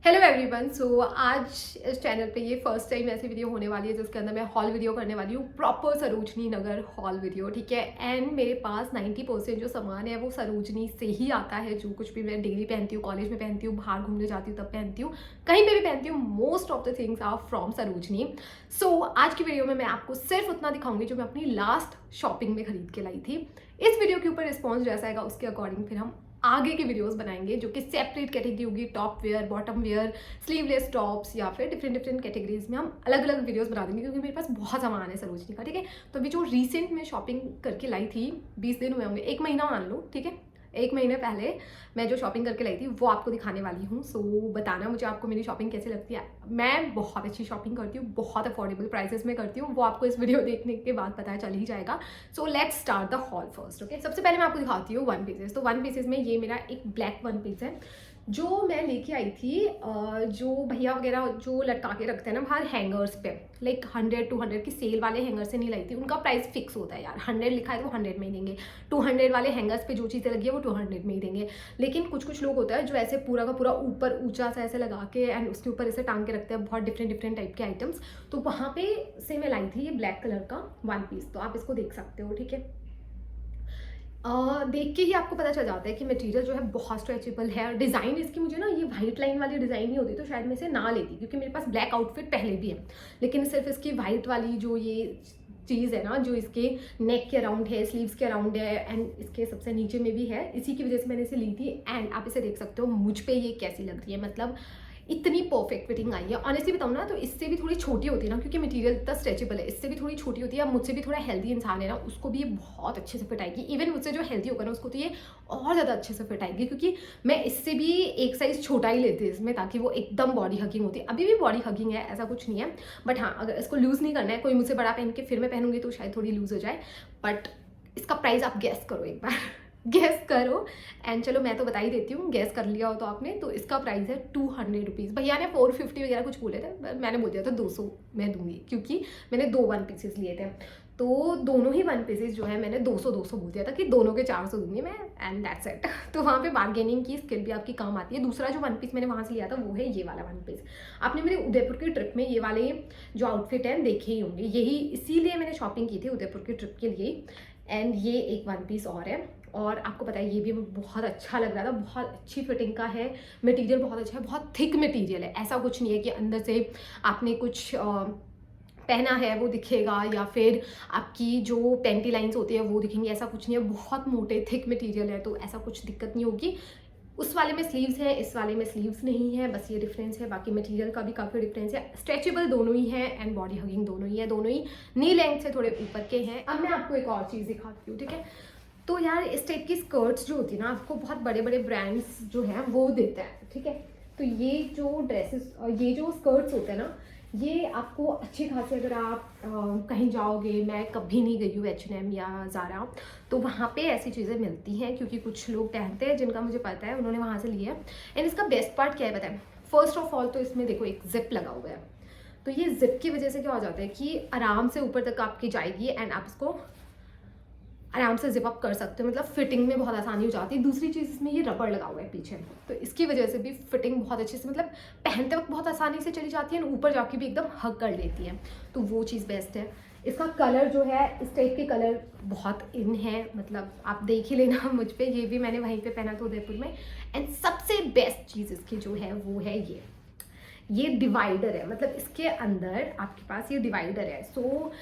Hello everyone. सो आज इस channel पे ये फर्स्ट टाइम ऐसी वीडियो होने वाली है जिसके अंदर मैं हॉल वीडियो करने वाली हूँ, proper Sarojini Nagar hall video. ठीक है। एंड मेरे पास 90% जो सामान है वो सरोजनी से ही आता है। जो कुछ भी मैं डेली पहनती हूँ, कॉलेज में पहनती हूँ, बाहर घूमने जाती हूँ तब पहनती हूँ, कहीं पे भी पहनती हूँ, most of the things are from Sarojini. सो आज की वीडियो में मैं आपको सिर्फ उतना दिखाऊंगी जो मैं अपनी लास्ट शॉपिंग में खरीद के लाई थी। इस वीडियो के ऊपर रिस्पॉन्स जैसा आएगा उसके अकॉर्डिंग फिर हम आगे की वीडियोस बनाएंगे जो कि सेपरेट कैटेगरी होगी, top wear, bottom wear, sleeveless tops, या फिर डिफरेंट डिफरेंट कैटेगरीज में हम अलग अलग वीडियोस बना देंगे क्योंकि मेरे पास बहुत सामान है सरोजनी का। ठीक है। तो अभी जो रिसेंट में शॉपिंग करके लाई थी, 20 दिन हुए होंगे, 1 महीना मान लो। ठीक है। 1 महीने पहले मैं जो शॉपिंग करके लाई थी वो आपको दिखाने वाली हूँ। सो बताना मुझे आपको मेरी शॉपिंग कैसी लगती है। मैं बहुत अच्छी शॉपिंग करती हूँ, बहुत अफोर्डेबल प्राइसेस में करती हूँ, वो आपको इस वीडियो देखने के बाद पता चल ही जाएगा। So let's start the hall first. Okay, सबसे पहले मैं आपको दिखाती हूँ वन पीसेस। तो वन पीसेस में ये मेरा एक ब्लैक वन पीस है जो मैं लेके आई थी। जो भैया वगैरह जो लटका के रखते हैं ना बाहर हैंगर्स पे, लाइक 100-200 की सेल वाले हैंगर से नहीं लाई थी। उनका प्राइस फिक्स होता है यार, 100 लिखा है तो 100 में ही देंगे। 200 वाले हैंगर्स पे जो चीज़ें लगी है वो 200 में ही देंगे। लेकिन कुछ कुछ लोग होता है जो ऐसे पूरा का पूरा ऊपर ऊंचा सा ऐसे लगा के एंड उसके ऊपर ऐसे टांग के रखते हैं बहुत डिफरेंट डिफरेंट टाइप के आइटम्स। तो वहाँ पे से मैं लाई थी ये ब्लैक कलर का वन पीस। तो आप इसको देख सकते हो। ठीक है। देख के ही आपको पता चल जाता है कि मटेरियल जो है बहुत स्ट्रेचेबल है। डिज़ाइन इसकी मुझे ना ये वाइट लाइन वाली डिज़ाइन नहीं होती तो शायद मैं इसे ना लेती क्योंकि मेरे पास ब्लैक आउटफिट पहले भी है। लेकिन सिर्फ इसकी वाइट वाली जो ये चीज़ है ना, जो इसके नेक के अराउंड है, स्लीव्स के अराउंड है एंड इसके सबसे नीचे में भी है, इसी की वजह से मैंने इसे ली थी। एंड आप इसे देख सकते हो मुझ पे ये कैसी लग रही है, मतलब इतनी परफेक्ट फिटिंग आई है। ऑनेस्टली बताऊँ ना तो इससे भी थोड़ी छोटी होती है ना, क्योंकि मटेरियल इतना स्ट्रेचेबल है, इससे भी थोड़ी छोटी होती है। अब मुझसे भी थोड़ा हेल्दी इंसान है ना, उसको भी ये बहुत अच्छे से फिट आएगी। इवन मुझसे जो हेल्दी होगा ना उसको तो ये और ज़्यादा अच्छे से फिट आएगी, क्योंकि मैं इससे भी एक साइज़ छोटा ही लेती हूँ इसमें, ताकि वो एकदम बॉडी हगिंग होती है। अभी भी बॉडी हगिंग है, ऐसा कुछ नहीं है। बट हाँ, अगर इसको लूज़ नहीं करना है, कोई मुझसे बड़ा पहन के फिर मैं पहनूंगी तो शायद थोड़ी लूज़ हो जाए। बट इसका प्राइस आप गैस करो एक बार गैस करो। एंड चलो मैं तो बता ही देती हूँ, गैस कर लिया हो तो आपने। तो इसका प्राइस है 200 रुपीज़। भैया ने 450 वगैरह कुछ बोले थे, मैंने बोल दिया था 200 मैं दूंगी, क्योंकि मैंने 2 वन पीसेस लिए थे। तो दोनों ही वन पीसेस जो है मैंने 200-200 बोल दिया था कि दोनों के 400 दूंगी मैं, एंड दैट्स इट। तो वहाँ पे बार्गेनिंग की स्किल भी आपकी काम आती है। दूसरा जो वन पीस मैंने वहाँ से लिया था वो है ये वाला वन पीस। आपने मेरे उदयपुर की ट्रिप में ये वाले जो आउटफिट हैं देखे ही होंगे, यही इसीलिए मैंने शॉपिंग की थी उदयपुर की ट्रिप के लिए। एंड ये एक वन पीस और है, और आपको पता है ये भी बहुत अच्छा लग रहा था, बहुत अच्छी फिटिंग का है। मटेरियल बहुत अच्छा है, बहुत थिक मटेरियल है। ऐसा कुछ नहीं है कि अंदर से आपने कुछ पहना है वो दिखेगा, या फिर आपकी जो पेंटी लाइंस होती है वो दिखेंगी, ऐसा कुछ नहीं है। बहुत मोटे थिक मटेरियल है तो ऐसा कुछ दिक्कत नहीं होगी। उस वाले में स्लीव्स है, इस वाले में स्लीव्स नहीं है, बस ये डिफरेंस है। बाकी मटेरियल का भी काफ़ी डिफरेंस है। स्ट्रेचेबल दोनों ही है एंड बॉडी हगिंग दोनों ही है, दोनों ही नी लेंथ से थोड़े ऊपर के हैं। अब मैं आपको एक और चीज़ दिखाती हूँ। ठीक है। तो यार इस टाइप की स्कर्ट्स जो होती है ना, आपको बहुत बड़े बड़े ब्रांड्स जो हैं वो देते हैं। ठीक है। तो ये जो ड्रेसेस, ये जो स्कर्ट्स होते हैं ना, ये आपको अच्छे खासे, अगर आप कहीं जाओगे, मैं कभी नहीं गई हूँ H&M या ज़ारा, तो वहाँ पे ऐसी चीज़ें मिलती हैं क्योंकि कुछ लोग पहनते हैं जिनका मुझे पता है, उन्होंने वहाँ से लिया है। एंड इसका बेस्ट पार्ट क्या है पता है? फर्स्ट ऑफ ऑल तो इसमें देखो एक जिप लगा हुआ है। तो ये जिप की वजह से क्या हो जाता है कि आराम से ऊपर तक आपकी जाएगी एंड आप इसको आराम से जिप अप कर सकते हो, मतलब फिटिंग में बहुत आसानी हो जाती है। दूसरी चीज़ इसमें ये रबड़ लगा हुआ है पीछे, तो इसकी वजह से भी फिटिंग बहुत अच्छे से, मतलब पहनते वक्त बहुत आसानी से चली जाती है, ऊपर जाके भी एकदम हग कर लेती है। तो वो चीज़ बेस्ट है। इसका कलर जो है, इस टाइप के कलर बहुत इन है, मतलब आप देख ही लेना मुझ पे, ये भी मैंने वहीं पे पहना था उदयपुर में। एंड सबसे बेस्ट चीज़ इसकी जो है वो है ये डिवाइडर है। मतलब इसके अंदर आपके पास ये डिवाइडर है। सो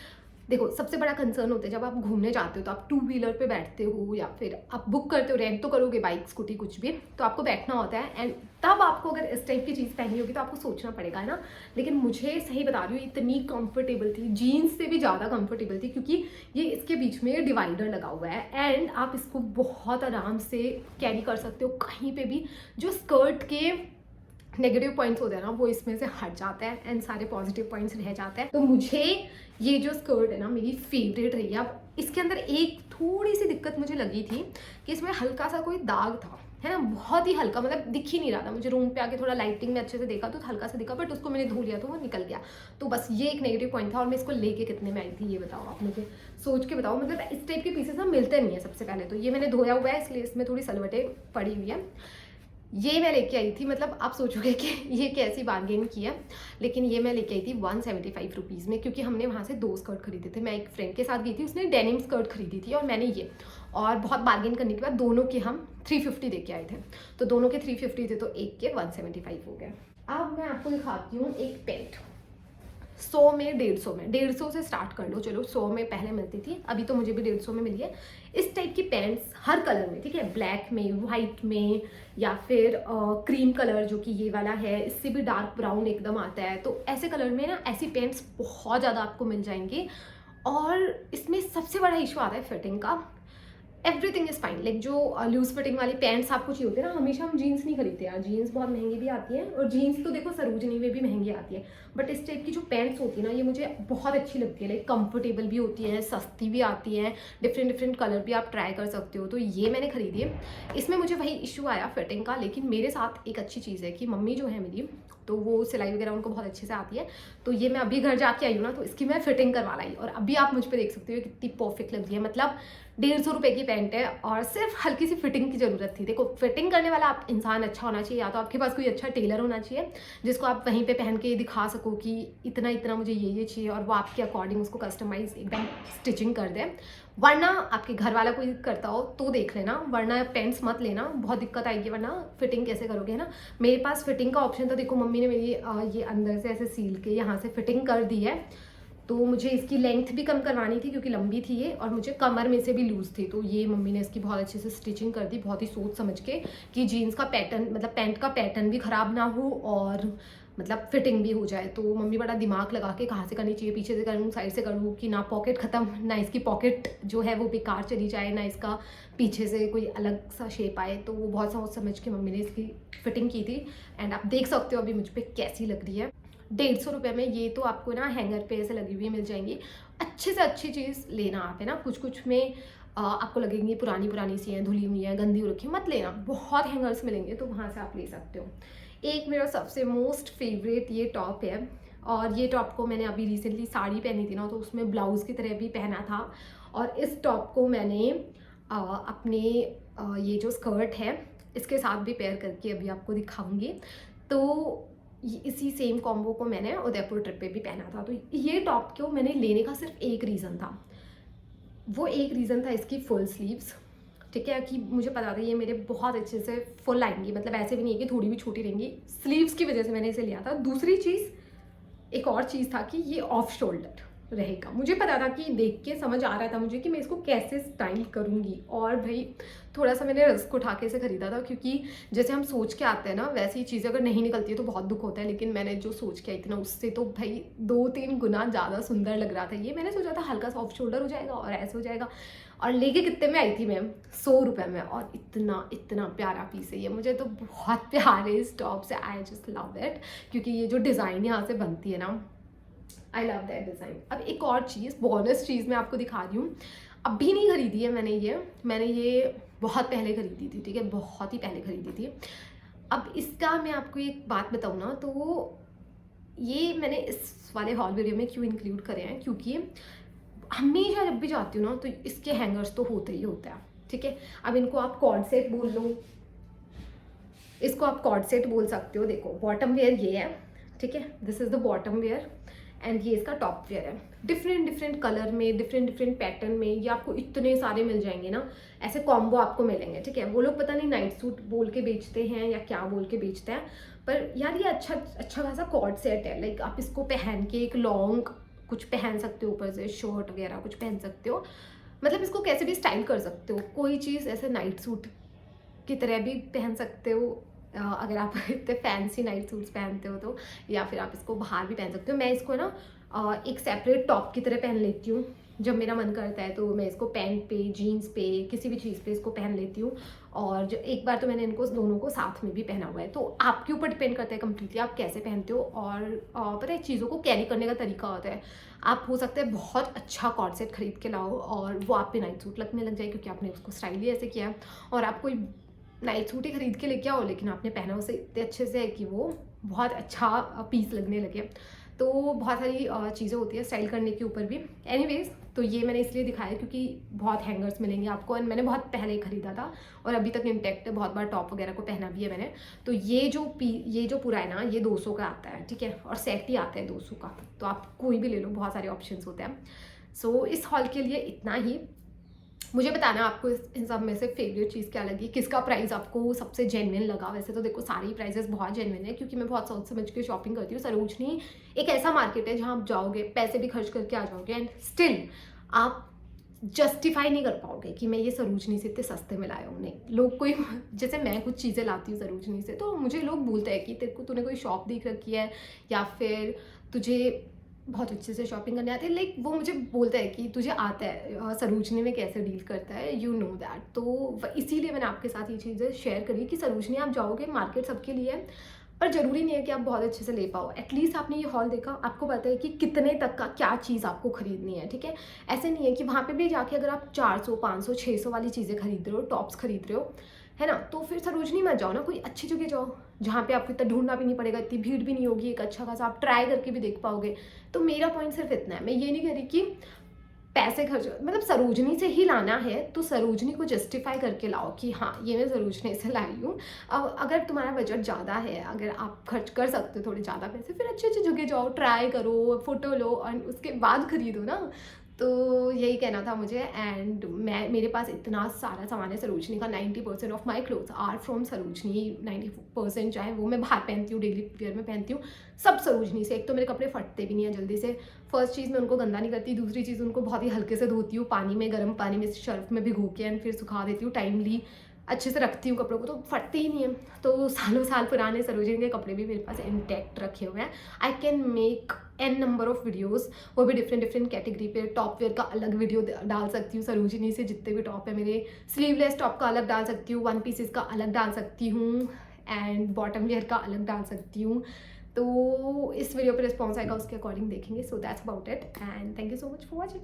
देखो, सबसे बड़ा कंसर्न होता है जब आप घूमने जाते हो तो आप 2 व्हीलर पे बैठते हो, या फिर आप बुक करते हो, रेंट तो करोगे बाइक स्कूटी कुछ भी, तो आपको बैठना होता है। एंड तब आपको अगर इस टाइप की चीज़ पहनी होगी तो आपको सोचना पड़ेगा, है ना। लेकिन मुझे सही बता रही हूँ इतनी कंफर्टेबल थी, जीन्स से भी ज़्यादा कंफर्टेबल थी, क्योंकि ये इसके बीच में डिवाइडर लगा हुआ है एंड आप इसको बहुत आराम से कैरी कर सकते हो कहीं पर भी। जो स्कर्ट के नेगेटिव पॉइंट्स होते हैं ना वो इसमें से हट जाता है एंड सारे पॉजिटिव पॉइंट्स रह जाते हैं। तो मुझे ये जो स्कर्ट है ना मेरी फेवरेट रही है। अब इसके अंदर एक थोड़ी सी दिक्कत मुझे लगी थी कि इसमें हल्का सा कोई दाग था, है ना, बहुत ही हल्का, मतलब दिख ही नहीं रहा था मुझे। रूम पे आके थोड़ा लाइटिंग में अच्छे से देखा तो हल्का सा दिखा, बट उसको मैंने धो लिया तो वो निकल गया। तो बस ये एक नेगेटिव पॉइंट था। और मैं इसको लेके कितने में आई थी ये बताओ आप मुझे, सोच के बताओ। मतलब इस टाइप के पीसेस ना मिलते नहीं है। सबसे पहले तो ये मैंने धोया हुआ है इसलिए इसमें थोड़ी सलवटें पड़ी हुई है। ये मैं लेके आई थी, मतलब आप सोचोगे कि ये कैसी बार्गेन की है, लेकिन ये मैं लेके आई थी 175 रुपीज़ में, क्योंकि हमने वहाँ से 2 स्कर्ट खरीदे थे। मैं एक फ्रेंड के साथ गई थी, उसने डेनिम स्कर्ट खरीदी थी और मैंने ये, और बहुत बार्गेन करने के बाद दोनों के हम 350 दे के आए थे। तो दोनों के 350 थे तो एक के 175 हो गए। अब मैं आपको दिखाती हूँ एक पेंट। 100 में 150 में, 150 से स्टार्ट कर लो, चलो 100 में पहले मिलती थी, अभी तो मुझे भी 150 में मिली है। इस टाइप की पेंट्स हर कलर में, ठीक है, ब्लैक में, वाइट में, या फिर क्रीम कलर जो कि ये वाला है, इससे भी डार्क ब्राउन एकदम आता है। तो ऐसे कलर में ना ऐसी पेंट्स बहुत ज़्यादा आपको मिल जाएंगी। और इसमें सबसे बड़ा इशू आता है फिटिंग का। एवरीथिंग इज़ फाइन, लाइक जो लूज फिटिंग वाली पैंट्स आपको चाहिए होती है ना, हमेशा हम जीन्स नहीं खरीदते यार, जीन्स बहुत महंगी भी आती है, और जीन्स तो देखो सरोजनी में भी महंगी आती है, बट इस टाइप की जो पैंट्स होती है ना, ये मुझे बहुत अच्छी लगती है। लाइक कंफर्टेबल भी होती है, सस्ती भी आती है, डिफरेंट डिफरेंट कलर भी आप ट्राई कर सकते हो। तो ये मैंने खरीदी है। इसमें मुझे वही इशू आया फिटिंग का, लेकिन मेरे साथ एक अच्छी चीज़ है कि मम्मी जो है मेरी, तो वो सिलाई वगैरह उनको बहुत अच्छे से आती है। तो ये मैं अभी घर जाके आई हूँ ना, तो इसकी मैं फिटिंग करवा लाई, और अभी आप मुझ पर देख सकते हो कितनी परफेक्ट लग रही है। मतलब 150 रुपये की पैंट है और सिर्फ हल्की सी फिटिंग की ज़रूरत थी। देखो, फिटिंग करने वाला आप इंसान अच्छा होना चाहिए, या तो आपके पास कोई अच्छा टेलर होना चाहिए जिसको आप वहीं पे पहन के दिखा सको कि इतना इतना मुझे ये चाहिए, और वो आपके अकॉर्डिंग उसको कस्टमाइज एकदम स्टिचिंग कर दे। वरना आपके घर वाला कोई करता हो तो देख लेना, वरना पेंट्स मत लेना, बहुत दिक्कत आएगी। वरना फिटिंग कैसे करोगे, है ना। मेरे पास फिटिंग का ऑप्शन था, देखो मम्मी ने मेरी ये अंदर से ऐसे सील के यहाँ से फिटिंग कर दी है। तो मुझे इसकी लेंथ भी कम करवानी थी क्योंकि लंबी थी ये, और मुझे कमर में से भी लूज़ थी। तो ये मम्मी ने इसकी बहुत अच्छे से स्टिचिंग कर दी, बहुत ही सोच समझ के, कि जीन्स का पैटर्न, मतलब पैंट का पैटर्न भी ख़राब ना हो और मतलब फिटिंग भी हो जाए। तो मम्मी बड़ा दिमाग लगा के कहाँ से करनी चाहिए, पीछे से करूँ, साइड से करूँ, कि ना पॉकेट ख़त्म, ना इसकी पॉकेट जो है वो बेकार चली जाए, ना इसका पीछे से कोई अलग सा शेप आए। तो वो बहुत सोच समझ के मम्मी ने इसकी फिटिंग की थी। एंड आप देख सकते हो अभी मुझ पर कैसी लग रही है। 150 रुपये में ये तो आपको ना हैंगर पे ऐसे लगी हुई मिल जाएंगी। अच्छे से अच्छी चीज़ लेना आप, है ना। कुछ कुछ में आपको लगेंगी पुरानी पुरानी सी हैं, धुली हुई हैं, गंदी हो रखी है, मत लेना। बहुत हैंगर्स मिलेंगे तो वहाँ से आप ले सकते हो। एक मेरा सबसे मोस्ट फेवरेट ये टॉप है, और ये टॉप को मैंने अभी रिसेंटली साड़ी पहनी थी ना, तो उसमें ब्लाउज़ की तरह भी पहना था। और इस टॉप को मैंने अपने ये जो स्कर्ट है इसके साथ भी पेयर करके अभी आपको दिखाऊंगी। तो इसी सेम कॉम्बो को मैंने उदयपुर ट्रिप पे भी पहना था। तो ये टॉप को मैंने लेने का सिर्फ एक रीज़न था, वो एक रीज़न था इसकी फुल स्लीव्स, ठीक है, कि मुझे पता था ये मेरे बहुत अच्छे से फुल आएंगी, मतलब ऐसे भी नहीं है कि थोड़ी भी छोटी रहेंगी, स्लीव्स की वजह से मैंने इसे लिया था। दूसरी चीज़, एक और चीज़ था कि ये ऑफ शोल्डर रहेगा। मुझे पता था कि देख के समझ आ रहा था मुझे कि मैं इसको कैसे स्टाइल करूँगी, और भाई थोड़ा सा मैंने रिस्क उठा के इसे ख़रीदा था, क्योंकि जैसे हम सोच के आते हैं ना, वैसी चीज़ें अगर नहीं निकलती है तो बहुत दुख होता है। लेकिन मैंने जो सोच के आई थी ना, उससे तो भाई 2-3 गुना ज़्यादा सुंदर लग रहा था ये। मैंने सोचा था हल्का सा ऑफ शोल्डर हो जाएगा और ऐसे हो जाएगा। और लेके कितने में आई थी मैं, 100 रुपये में, और इतना इतना प्यारा पीस है ये। मुझे तो बहुत प्यार है इस टॉप से, आई जस्ट लव इट, क्योंकि ये जो डिज़ाइन यहाँ से बनती है ना, आई लव दैट डिज़ाइन। अब एक और चीज़, बोनस चीज़ मैं आपको दिखा रही हूँ। अभी नहीं खरीदी है मैंने ये बहुत पहले खरीदी थी, ठीक है, बहुत ही पहले खरीदी थी। अब इसका मैं आपको एक बात बताऊँ ना, तो ये मैंने इस वाले हॉल वीडियो में क्यों इंक्लूड करे हैं, क्योंकि हमेशा जब भी जाती हूँ ना तो इसके हैंगर्स तो होते ही होते हैं, ठीक है। अब इनको आप कॉर्ड सेट बोल लो, इसको आप कॉर्ड सेट बोल सकते हो। देखो बॉटम वेयर ये है, ठीक है, this is the bottom wear, and ये इसका टॉप वेयर है। डिफरेंट डिफरेंट कलर में, डिफरेंट डिफरेंट पैटर्न में, ये आपको इतने सारे मिल जाएंगे ना, ऐसे कॉम्बो आपको मिलेंगे, ठीक है। वो लोग पता नहीं नाइट सूट बोल के बेचते हैं या क्या बोल के बेचते हैं, पर यार ये अच्छा खासा कॉर्ड सेट है। लाइक आप इसको पहन के एक लॉन्ग कुछ पहन सकते हो, ऊपर से शर्ट वगैरह कुछ पहन सकते हो, मतलब इसको कैसे भी स्टाइल कर सकते हो। कोई चीज़ ऐसे नाइट सूट की तरह भी पहन सकते हो, अगर आप इतने फैंसी नाइट सूट्स पहनते हो तो, या फिर आप इसको बाहर भी पहन सकते हो। मैं इसको ना एक सेपरेट टॉप की तरह पहन लेती हूँ जब मेरा मन करता है, तो मैं इसको पैंट पे, जीन्स पे, किसी भी चीज़ पे इसको पहन लेती हूँ। और जो एक बार तो मैंने इनको दोनों को साथ में भी पहना हुआ है। तो आपके ऊपर डिपेंड करता है कम्प्लीटली आप कैसे पहनते हो, और पता है चीज़ों को कैरी करने का तरीका होता है। आप हो सकता है बहुत अच्छा कॉर्ड सेट खरीद के लाओ और वो आप पे नाइट सूट लगने लग जाए, क्योंकि आपने उसको स्टाइल ही ऐसे किया है। और आप कोई नाइट सूट ही खरीद के लेके आओ, लेकिन आपने पहना उसे इतने अच्छे से है कि वो बहुत अच्छा पीस लगने लगे। तो बहुत सारी चीज़ें होती है स्टाइल करने के ऊपर भी। एनीवेज, तो ये मैंने इसलिए दिखाया क्योंकि बहुत हैंगर्स मिलेंगे आपको, एंड मैंने बहुत पहले खरीदा था और अभी तक इंटैक्ट है, बहुत बार टॉप वगैरह को पहना भी है मैंने। तो ये जो पूरा है ना, ये 200 का आता है, ठीक है, और सेट ही आता है 200 का, तो आप कोई भी ले लो, बहुत सारे ऑप्शंस होते हैं। सो इस हॉल के लिए इतना ही। मुझे बताना आपको इन सब में से फेवरेट चीज़ क्या लगी, किसका प्राइस आपको सबसे जेन्युइन लगा। वैसे तो देखो सारी प्राइसेस बहुत जेन्युइन है क्योंकि मैं बहुत सोच समझ के शॉपिंग करती हूँ। सरोजनी एक ऐसा मार्केट है जहाँ आप जाओगे, पैसे भी खर्च करके आ जाओगे, एंड स्टिल आप जस्टिफाई नहीं कर पाओगे कि मैं ये सरोजनी से इतने सस्ते में लाया हूँ। नहीं, लोग कोई जैसे मैं कुछ चीज़ें लाती हूँ सरोजनी से, तो मुझे लोग बोलते हैं कि तेरे को तूने कोई शॉप देख रखी है या फिर तुझे बहुत अच्छे से शॉपिंग करने आती है। लाइक वो मुझे बोलता है कि तुझे आता है सरोजनी में कैसे डील करता है, यू नो दैट। तो इसीलिए मैंने आपके साथ ये चीज़ें शेयर करी कि सरोजनी आप जाओगे, मार्केट सबके लिए है, पर ज़रूरी नहीं है कि आप बहुत अच्छे से ले पाओ। एटलीस्ट आपने ये हॉल देखा, आपको पता है कि कितने तक का क्या चीज़ आपको खरीदनी है, ठीक है। ऐसे नहीं है कि वहाँ पे भी जाके अगर आप 400, 500, 600 वाली चीज़ें खरीद रहे हो, टॉप्स खरीद रहे हो, है ना, तो फिर सरोजनी मत जाओ ना, कोई अच्छी जगह जाओ जहाँ पे आपको इतना ढूंढना भी नहीं पड़ेगा, इतनी भीड़ भी नहीं होगी, एक अच्छा खासा आप ट्राई करके भी देख पाओगे। तो मेरा पॉइंट सिर्फ इतना है, मैं ये नहीं कह रही कि पैसे खर्च, मतलब सरोजनी से ही लाना है तो सरोजनी को जस्टिफाई करके लाओ कि हाँ ये मैं सरोजनी से लाई हूँ। अब अगर तुम्हारा बजट ज़्यादा है, अगर आप खर्च कर सकते हो थोड़े ज़्यादा पैसे, फिर अच्छी अच्छी जगह जाओ, ट्राई करो, फोटो लो और उसके बाद खरीदो ना। तो यही कहना था मुझे। एंड मेरे पास इतना सारा सामान है सरोजनी का। 90% of my clothes are from Sarojini. 90% चाहे वो मैं बाहर पहनती हूँ, डेली वेयर में पहनती हूँ, सब सरोजनी से। एक तो मेरे कपड़े फटते भी नहीं हैं जल्दी से, फर्स्ट चीज़ मैं उनको गंदा नहीं करती, दूसरी चीज़ उनको बहुत ही हल्के से धोती हूँ, पानी में, गर्म पानी में, सर्फ में भिगो के, एंड फिर सुखा देती हूँ, टाइमली अच्छे से रखती हूँ कपड़ों को, तो फटते ही नहीं है। तो सालों साल पुराने सरोजनी के कपड़े भी मेरे पास इंटैक्ट रखे हुए हैं। I can make an number of videos, वो भी डिफरेंट डिफरेंट कैटेगरी पे। टॉप वेयर का अलग वीडियो डाल सकती हूँ सरोजनी से, जितने भी टॉप है मेरे। स्लीवलेस टॉप का अलग डाल सकती हूँ, वन पीसेस का अलग डाल सकती हूँ, एंड बॉटम वेयर का अलग डाल सकती हूँ। तो इस वीडियो पर रिस्पॉन्स आएगा, उसके अकॉर्डिंग देखेंगे। So that's about it, and thank you so much for watching.